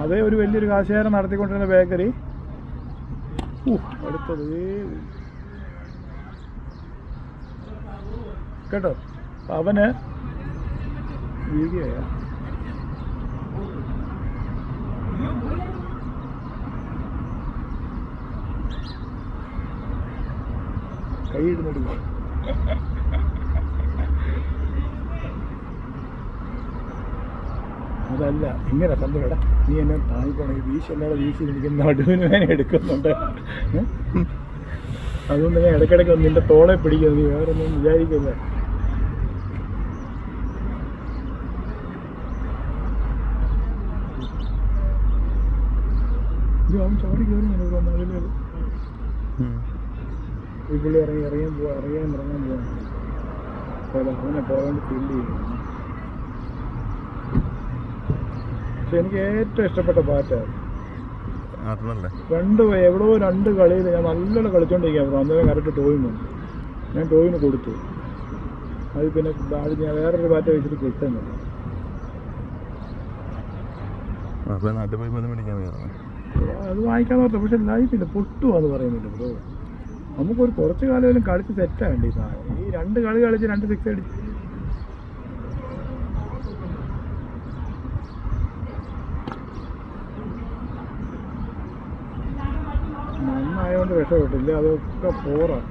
അതേ ഒരു വലിയൊരു കാശുകാരൻ നടത്തിക്കൊണ്ടിരുന്ന ബേക്കറി അടുത്തത് കേട്ടോ. അവന് വീഡിയോയാ കൈയിടുന്നില്ല. അതല്ല ഇങ്ങനെ സന്തോഷടാ, നീ എന്നെ താങ്ങിപ്പോണെങ്കിൽ വീശി അല്ലാതെ വീശി എനിക്ക് നടുവിന് വേന എടുക്കുന്നുണ്ട്. അതുകൊണ്ട് ഞാൻ ഇടയ്ക്കിടയ്ക്ക് ഒന്ന് നിന്റെ തോളെ പിടിക്കുന്നത്, നീ വേറെ ഒന്നും വിചാരിക്കില്ല. ഇത് അവൻ ചോടി കയറി അതിൽ ഈ പുള്ളി ഇറങ്ങാൻ പോവാണ്. അവനെ പോകാൻ ഫീൽ ചെയ്യുന്നു. പക്ഷെ എനിക്ക് ഏറ്റവും ഇഷ്ടപ്പെട്ട പാറ്റാണ്. എവിടെയോ 2 കളിയിൽ ഞാൻ നല്ലോണം കളിച്ചോണ്ടിരിക്കുക. അന്നേരം കറക്റ്റ് ടോയിന് വന്നു. ഞാൻ ടോയിന് കൊടുത്തു. അത് പിന്നെ ഞാൻ വേറൊരു പാറ്റ വെച്ചിട്ട് കിട്ടുന്നില്ല. അത് വാങ്ങിക്കാൻ നോക്കാം. പക്ഷെ ലൈഫില്ല, പൊട്ടുവാന്ന് പറയുന്നില്ല ബ്രോ. നമുക്കൊരു കുറച്ച് കാലം കളിച്ച് സെറ്റാവേണ്ടി ഈ സാധനം. ഈ 2 കളി കളിച്ച് 2 6 അടിച്ച് നന്നായതുകൊണ്ട് രക്ഷപ്പെട്ടില്ല. അതൊക്കെ പോറാണ്.